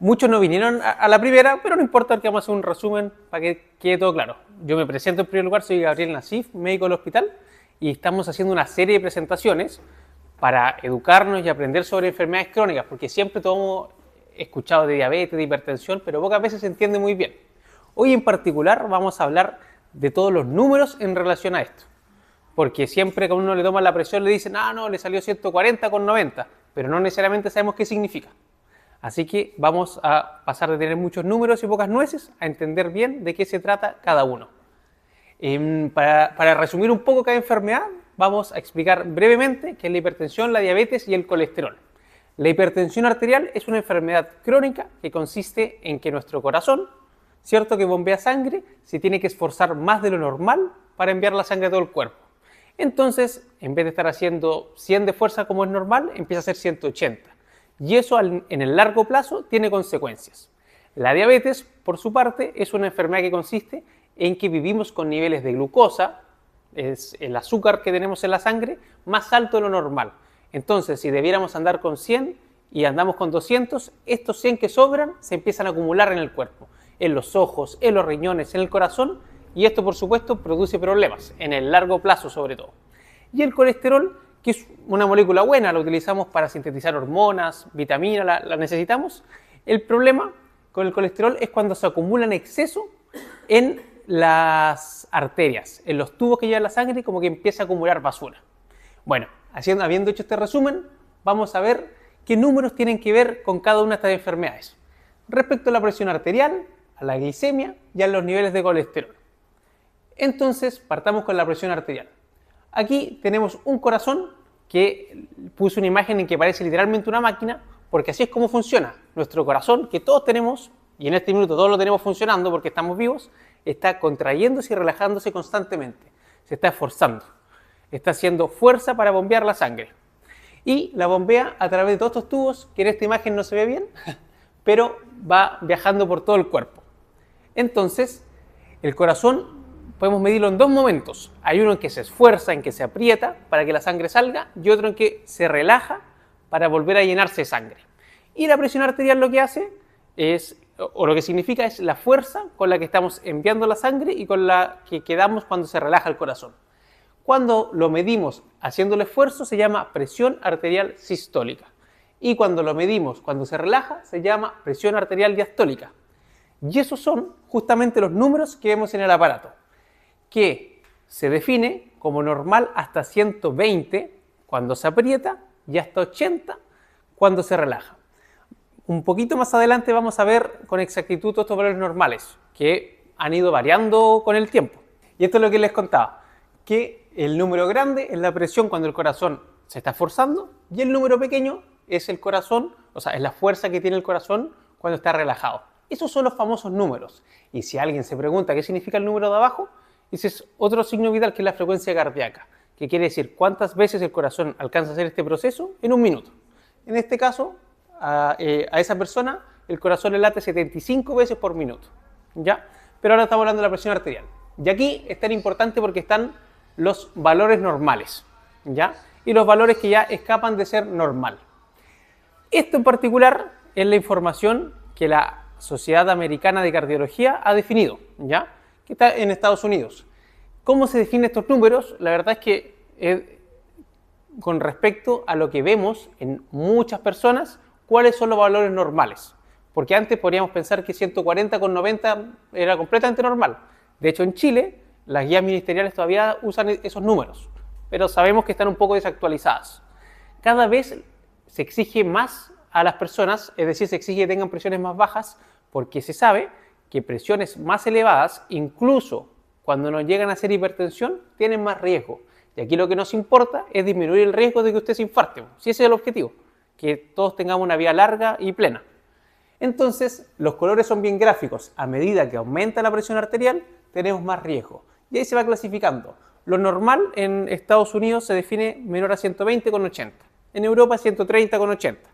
Muchos no vinieron a la primera, pero no importa porque vamos a hacer un resumen para que quede todo claro. Yo me presento en primer lugar, soy Gabriel Nassif, médico del hospital, y estamos haciendo una serie de presentaciones para educarnos y aprender sobre enfermedades crónicas, porque siempre todos hemos escuchado de diabetes, de hipertensión, pero pocas veces se entiende muy bien. Hoy en particular vamos a hablar de todos los números en relación a esto, porque siempre que a uno le toman la presión le dicen, no, le salió 140/90, pero no necesariamente sabemos qué significa. Así que vamos a pasar de tener muchos números y pocas nueces a entender bien de qué se trata cada uno. Para resumir un poco cada enfermedad, vamos a explicar brevemente qué es la hipertensión, la diabetes y el colesterol. La hipertensión arterial es una enfermedad crónica que consiste en que nuestro corazón, cierto que bombea sangre, se tiene que esforzar más de lo normal para enviar la sangre a todo el cuerpo. Entonces, en vez de estar haciendo 100 de fuerza como es normal, empieza a hacer 180. Y eso en el largo plazo tiene consecuencias. La diabetes, por su parte, es una enfermedad que consiste en que vivimos con niveles de glucosa, es el azúcar que tenemos en la sangre, más alto de lo normal. Entonces, si debiéramos andar con 100 y andamos con 200, estos 100 que sobran se empiezan a acumular en el cuerpo, en los ojos, en los riñones, en el corazón, y esto, por supuesto, produce problemas, en el largo plazo sobre todo. Y el colesterol, que es una molécula buena, la utilizamos para sintetizar hormonas, vitaminas, la necesitamos. El problema con el colesterol es cuando se acumula en exceso en las arterias, en los tubos que llevan la sangre, como que empieza a acumular basura. Bueno, habiendo hecho este resumen, vamos a ver qué números tienen que ver con cada una de estas enfermedades. Respecto a la presión arterial, a la glicemia y a los niveles de colesterol. Entonces, partamos con la presión arterial. Aquí tenemos un corazón que puse una imagen en que parece literalmente una máquina, porque así es como funciona. Nuestro corazón, que todos tenemos, y en este minuto todos lo tenemos funcionando porque estamos vivos, está contrayéndose y relajándose constantemente. Se está esforzando. Está haciendo fuerza para bombear la sangre. Y la bombea a través de todos estos tubos, que en esta imagen no se ve bien, pero va viajando por todo el cuerpo. Entonces, el corazón podemos medirlo en dos momentos. Hay uno en que se esfuerza, en que se aprieta para que la sangre salga, y otro en que se relaja para volver a llenarse de sangre. Y la presión arterial lo que hace es, o lo que significa es la fuerza con la que estamos enviando la sangre y con la que quedamos cuando se relaja el corazón. Cuando lo medimos haciendo el esfuerzo se llama presión arterial sistólica. Y cuando lo medimos cuando se relaja se llama presión arterial diastólica. Y esos son justamente los números que vemos en el aparato, que se define como normal hasta 120 cuando se aprieta y hasta 80 cuando se relaja. Un poquito más adelante vamos a ver con exactitud estos valores normales que han ido variando con el tiempo. Y esto es lo que les contaba, que el número grande es la presión cuando el corazón se está esforzando y el número pequeño es el corazón, o sea, es la fuerza que tiene el corazón cuando está relajado. Esos son los famosos números. Y si alguien se pregunta qué significa el número de abajo, ese es otro signo vital, que es la frecuencia cardíaca, que quiere decir cuántas veces el corazón alcanza a hacer este proceso en un minuto. En este caso, a esa persona el corazón le late 75 veces por minuto, ¿ya? Pero ahora estamos hablando de la presión arterial. Y aquí es tan importante porque están los valores normales, ¿ya? Y los valores que ya escapan de ser normal. Esto en particular es la información que la Sociedad Americana de Cardiología ha definido, ¿ya? Que está en Estados Unidos. ¿Cómo se definen estos números? La verdad es que con respecto a lo que vemos en muchas personas, ¿cuáles son los valores normales? Porque antes podríamos pensar que 140/90 era completamente normal. De hecho, en Chile, las guías ministeriales todavía usan esos números, pero sabemos que están un poco desactualizadas. Cada vez se exige más a las personas, es decir, se exige que tengan presiones más bajas, porque se sabe que presiones más elevadas, incluso cuando nos llegan a hacer hipertensión, tienen más riesgo. Y aquí lo que nos importa es disminuir el riesgo de que usted se infarte, si ese es el objetivo, que todos tengamos una vida larga y plena. Entonces, los colores son bien gráficos. A medida que aumenta la presión arterial, tenemos más riesgo. Y ahí se va clasificando. Lo normal en Estados Unidos se define menor a 120/80. En Europa 130/80.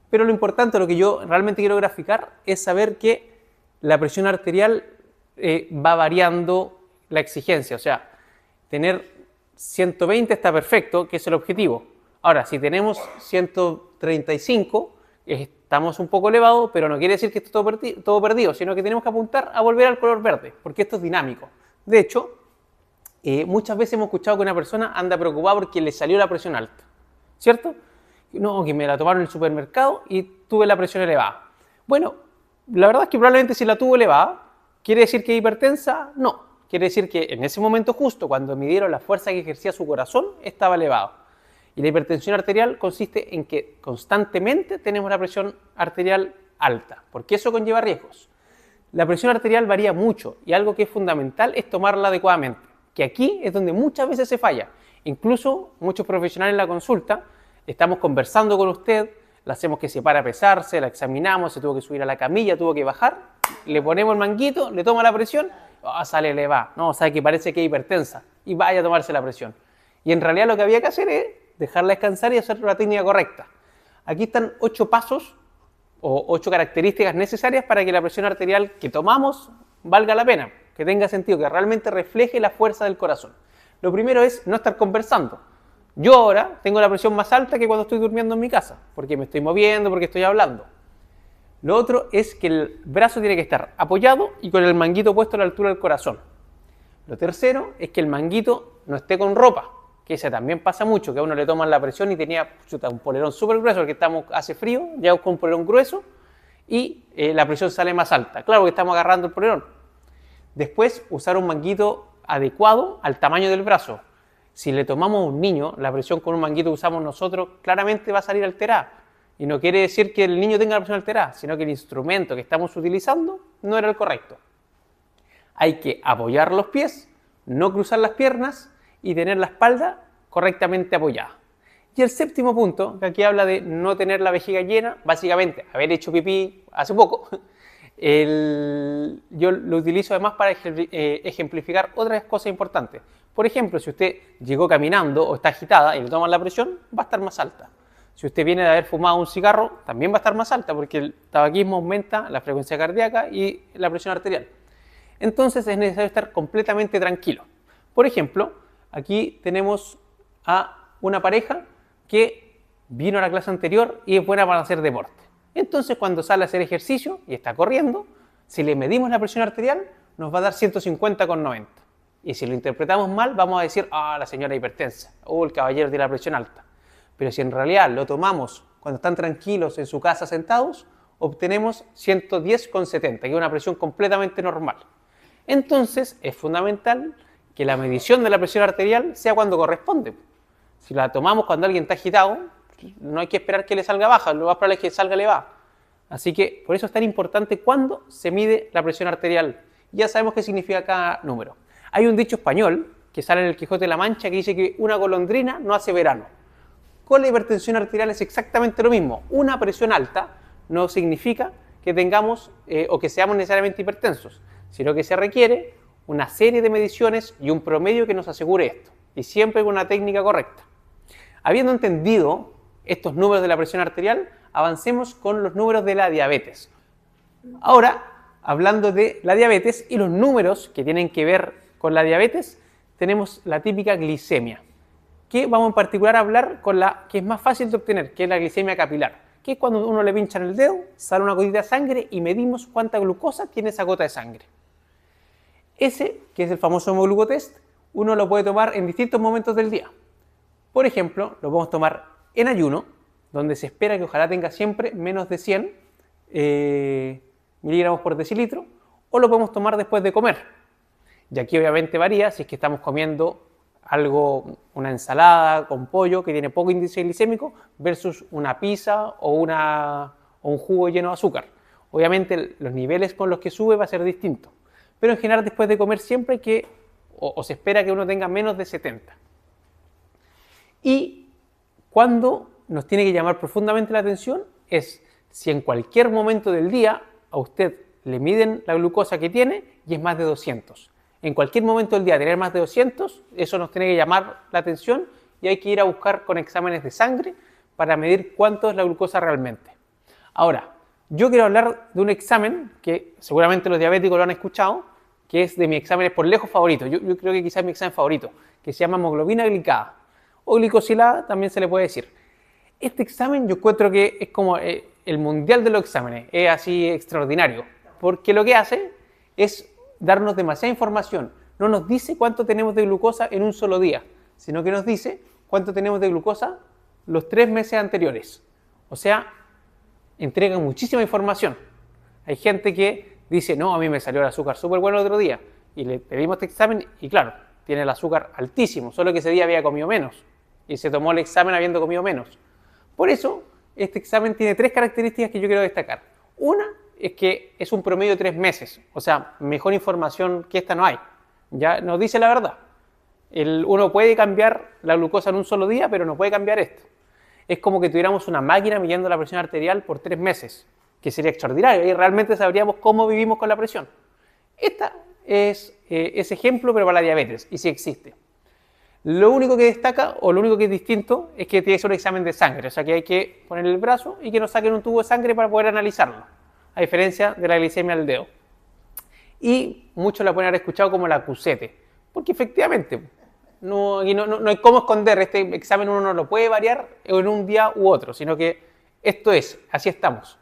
Pero lo importante, lo que yo realmente quiero graficar, es saber que la presión arterial va variando la exigencia. O sea, tener 120 está perfecto, que es el objetivo. Ahora, si tenemos 135, estamos un poco elevados, pero no quiere decir que esté todo perdido, sino que tenemos que apuntar a volver al color verde, porque esto es dinámico. De hecho, muchas veces hemos escuchado que una persona anda preocupada porque le salió la presión alta, ¿cierto? No, que me la tomaron en el supermercado y tuve la presión elevada. Bueno, la verdad es que probablemente si la tuvo elevada, ¿quiere decir que es hipertensa? No. Quiere decir que en ese momento justo, cuando midieron la fuerza que ejercía su corazón, estaba elevado. Y la hipertensión arterial consiste en que constantemente tenemos la presión arterial alta, porque eso conlleva riesgos. La presión arterial varía mucho y algo que es fundamental es tomarla adecuadamente, que aquí es donde muchas veces se falla. Incluso muchos profesionales en la consulta, estamos conversando con usted, le hacemos que se para a pesarse, la examinamos, se tuvo que subir a la camilla, tuvo que bajar, le ponemos el manguito, le toma la presión, sale elevada, no, sabe que parece que es hipertensa y vaya a tomarse la presión. Y en realidad lo que había que hacer es dejarla descansar y hacer la técnica correcta. Aquí están 8 pasos o 8 características necesarias para que la presión arterial que tomamos valga la pena, que tenga sentido, que realmente refleje la fuerza del corazón. Lo primero es no estar conversando. Yo ahora tengo la presión más alta que cuando estoy durmiendo en mi casa, porque me estoy moviendo, porque estoy hablando. Lo otro es que el brazo tiene que estar apoyado y con el manguito puesto a la altura del corazón. Lo tercero es que el manguito no esté con ropa, que ese también pasa mucho, que a uno le toman la presión y tenía un polerón súper grueso, porque hace frío, llegamos con un polerón grueso y la presión sale más alta. Claro que estamos agarrando el polerón. Después, usar un manguito adecuado al tamaño del brazo. Si le tomamos a un niño la presión con un manguito que usamos nosotros, claramente va a salir alterada. Y no quiere decir que el niño tenga la presión alterada, sino que el instrumento que estamos utilizando no era el correcto. Hay que apoyar los pies, no cruzar las piernas y tener la espalda correctamente apoyada. Y el séptimo punto, que aquí habla de no tener la vejiga llena, básicamente haber hecho pipí hace poco, yo lo utilizo además para ejemplificar otras cosas importantes. Por ejemplo, si usted llegó caminando o está agitada y le toman la presión, va a estar más alta. Si usted viene de haber fumado un cigarro, también va a estar más alta porque el tabaquismo aumenta la frecuencia cardíaca y la presión arterial. Entonces es necesario estar completamente tranquilo. Por ejemplo, aquí tenemos a una pareja que vino a la clase anterior y es buena para hacer deporte. Entonces, cuando sale a hacer ejercicio y está corriendo, si le medimos la presión arterial, nos va a dar 150,90. Y si lo interpretamos mal, vamos a decir, la señora hipertensa, o el caballero tiene la presión alta. Pero si en realidad lo tomamos cuando están tranquilos en su casa sentados, obtenemos 110,70, que es una presión completamente normal. Entonces, es fundamental que la medición de la presión arterial sea cuando corresponde. Si la tomamos cuando alguien está agitado, no hay que esperar que le salga baja, lo más probable es que salga elevada. Así que por eso es tan importante cuando se mide la presión arterial. Ya sabemos qué significa cada número. Hay un dicho español que sale en el Quijote de la Mancha que dice que una golondrina no hace verano. Con la hipertensión arterial es exactamente lo mismo. Una presión alta no significa que tengamos o que seamos necesariamente hipertensos, sino que se requiere una serie de mediciones y un promedio que nos asegure esto, y siempre con una técnica correcta. Habiendo entendido estos números de la presión arterial, avancemos con los números de la diabetes. Ahora, hablando de la diabetes y los números que tienen que ver con la diabetes, tenemos la típica glicemia, que vamos en particular a hablar con la que es más fácil de obtener, que es la glicemia capilar, que es cuando uno le pincha en el dedo, sale una gotita de sangre y medimos cuánta glucosa tiene esa gota de sangre. Ese, que es el famoso hemoglucotest, uno lo puede tomar en distintos momentos del día. Por ejemplo, lo podemos tomar en ayuno, donde se espera que ojalá tenga siempre menos de 100 miligramos por decilitro, o lo podemos tomar después de comer. Y aquí obviamente varía si es que estamos comiendo algo, una ensalada con pollo que tiene poco índice glicémico versus una pizza o un jugo lleno de azúcar. Obviamente los niveles con los que sube va a ser distinto, pero en general después de comer siempre que se espera que uno tenga menos de 70. Y cuando nos tiene que llamar profundamente la atención es si en cualquier momento del día a usted le miden la glucosa que tiene y es más de 200. En cualquier momento del día tener más de 200, eso nos tiene que llamar la atención y hay que ir a buscar con exámenes de sangre para medir cuánto es la glucosa realmente. Ahora, yo quiero hablar de un examen que seguramente los diabéticos lo han escuchado, que es de mis exámenes por lejos favoritos. Yo creo que quizás es mi examen favorito, que se llama hemoglobina glicada o glicosilada, también se le puede decir. Este examen yo encuentro que es como el mundial de los exámenes, es así extraordinario, porque lo que hace es darnos demasiada información. No nos dice cuánto tenemos de glucosa en un solo día, sino que nos dice cuánto tenemos de glucosa los 3 meses anteriores. O sea, entrega muchísima información. Hay gente que dice, no, a mí me salió el azúcar súper bueno el otro día, y le pedimos este examen y claro, tiene el azúcar altísimo, solo que ese día había comido menos y se tomó el examen habiendo comido menos. Por eso, este examen tiene 3 características que yo quiero destacar. Una es que es un promedio de 3 meses, o sea, mejor información que esta no hay. Ya nos dice la verdad. Uno puede cambiar la glucosa en un solo día, pero no puede cambiar esto. Es como que tuviéramos una máquina midiendo la presión arterial por 3 meses, que sería extraordinario y realmente sabríamos cómo vivimos con la presión. Esta es ese ejemplo, pero para la diabetes, y sí existe. Lo único que destaca, o lo único que es distinto, es que tiene que ser un examen de sangre, o sea que hay que poner el brazo y que nos saquen un tubo de sangre para poder analizarlo, a diferencia de la glicemia del dedo. Y muchos la pueden haber escuchado como la Q7, porque efectivamente no hay cómo esconder, este examen uno no lo puede variar en un día u otro, sino que esto es, así estamos.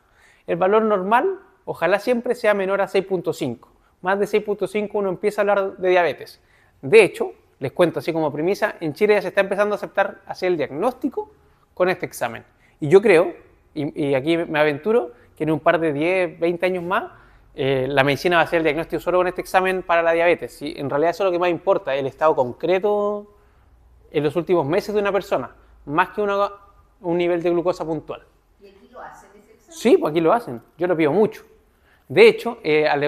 El valor normal, ojalá siempre sea menor a 6.5. Más de 6.5 uno empieza a hablar de diabetes. De hecho, les cuento así como premisa, en Chile ya se está empezando a aceptar hacer el diagnóstico con este examen. Y yo creo, y aquí me aventuro, que en un par de 10, 20 años más, la medicina va a hacer el diagnóstico solo con este examen para la diabetes. ¿Sí? En realidad eso es lo que más importa, el estado concreto en los últimos meses de una persona, más que un nivel de glucosa puntual. ¿Y aquí lo hacen ese examen? Sí, pues aquí lo hacen, yo lo pido mucho. De hecho,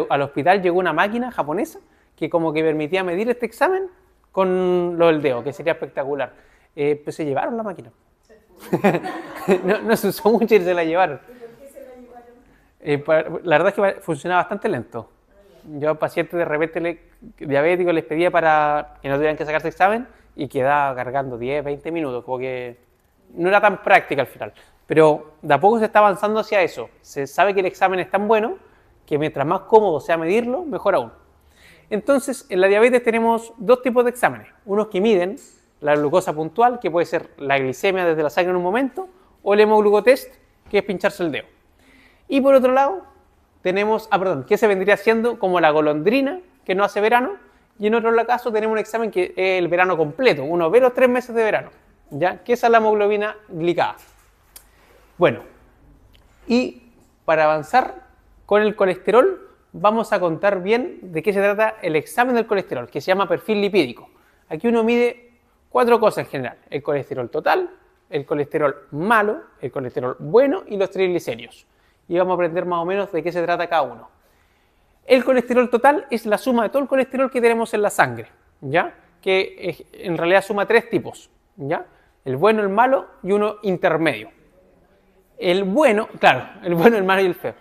al hospital llegó una máquina japonesa que como que permitía medir este examen con lo del dedo, que sería espectacular. Pues se llevaron la máquina. no se usó mucho y se la llevaron. ¿Y por qué se la llevaron? La verdad es que funcionaba bastante lento. Yo a pacientes de repente diabéticos les pedía para que no tuvieran que sacarse examen y quedaba cargando 10, 20 minutos, como que no era tan práctica al final. Pero de a poco se está avanzando hacia eso. Se sabe que el examen es tan bueno que mientras más cómodo sea medirlo, mejor aún. Entonces, en la diabetes tenemos 2 tipos de exámenes. Unos que miden la glucosa puntual, que puede ser la glicemia desde la sangre en un momento, o el hemoglucotest, que es pincharse el dedo. Y por otro lado, tenemos, que se vendría siendo como la golondrina, que no hace verano, y en otro caso tenemos un examen que es el verano completo, uno ve los 3 meses de verano, ¿ya? Que esa es la hemoglobina glicada. Bueno, y para avanzar con el colesterol, vamos a contar bien de qué se trata el examen del colesterol, que se llama perfil lipídico. Aquí uno mide 4 cosas en general: el colesterol total, el colesterol malo, el colesterol bueno y los triglicéridos. Y vamos a aprender más o menos de qué se trata cada uno. El colesterol total es la suma de todo el colesterol que tenemos en la sangre, ¿ya? Que en realidad suma 3 tipos, ¿ya? El bueno, el malo y uno intermedio. El bueno, claro, el bueno, el malo y el feo.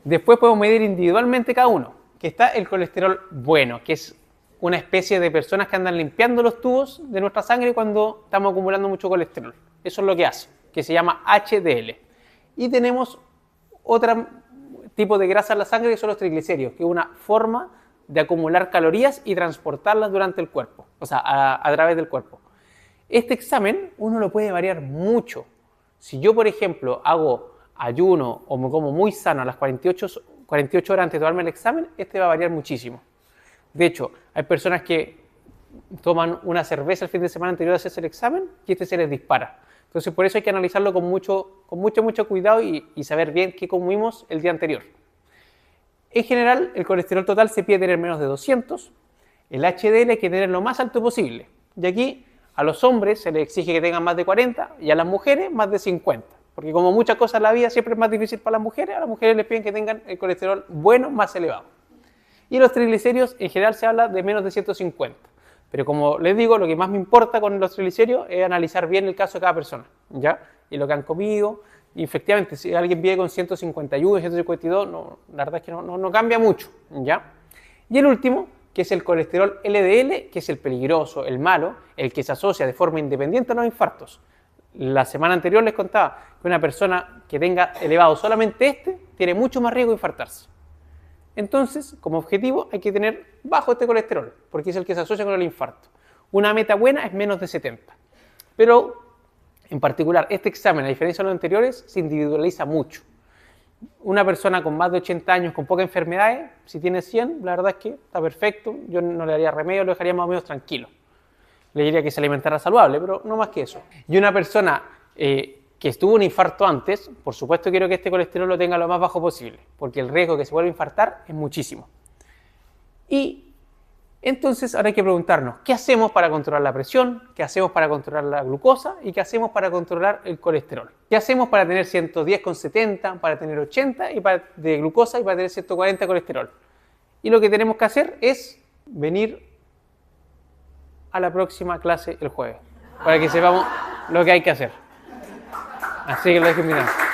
Después podemos medir individualmente cada uno, que está el colesterol bueno, que es una especie de personas que andan limpiando los tubos de nuestra sangre cuando estamos acumulando mucho colesterol. Eso es lo que hace, que se llama HDL. Y tenemos otro tipo de grasa en la sangre que son los triglicéridos, que es una forma de acumular calorías y transportarlas durante el cuerpo, o sea, a través del cuerpo. Este examen uno lo puede variar mucho. Si yo, por ejemplo, hago ayuno o me como muy sano a las 48 horas antes de tomarme el examen, este va a variar muchísimo. De hecho, hay personas que toman una cerveza el fin de semana anterior a hacerse el examen y este se les dispara. Entonces, por eso hay que analizarlo con mucho cuidado y saber bien qué comimos el día anterior. En general, el colesterol total se pide tener menos de 200, el HDL hay que tener lo más alto posible. Y aquí a los hombres se les exige que tengan más de 40 y a las mujeres más de 50. Porque como muchas cosas en la vida siempre es más difícil para las mujeres, a las mujeres les piden que tengan el colesterol bueno más elevado. Y los triglicéridos en general se habla de menos de 150. Pero como les digo, lo que más me importa con los triglicéridos es analizar bien el caso de cada persona, ¿ya? Y lo que han comido. Y efectivamente, si alguien vive con 151, 152, la verdad es que no cambia mucho, ¿ya? Y el último, que es el colesterol LDL, que es el peligroso, el malo, el que se asocia de forma independiente a los infartos. La semana anterior les contaba que una persona que tenga elevado solamente tiene mucho más riesgo de infartarse. Entonces, como objetivo, hay que tener bajo este colesterol, porque es el que se asocia con el infarto. Una meta buena es menos de 70. Pero En particular, este examen, a diferencia de los anteriores, se individualiza mucho. Una persona con más de 80 años, con pocas enfermedades, si tiene 100, la verdad es que está perfecto. Yo no le daría remedio, lo dejaría más o menos tranquilo. Le diría que se alimentara saludable, pero no más que eso. Y una persona que estuvo un infarto antes, por supuesto quiero que este colesterol lo tenga lo más bajo posible, porque el riesgo de que se vuelva a infartar es muchísimo. Y entonces ahora hay que preguntarnos, ¿qué hacemos para controlar la presión? ¿Qué hacemos para controlar la glucosa? ¿Y qué hacemos para controlar el colesterol? ¿Qué hacemos para tener 110,70, para tener 80 de glucosa y para tener 140 de colesterol? Y lo que tenemos que hacer es venir a la próxima clase el jueves, para que sepamos lo que hay que hacer. Así que lo dejo mirar.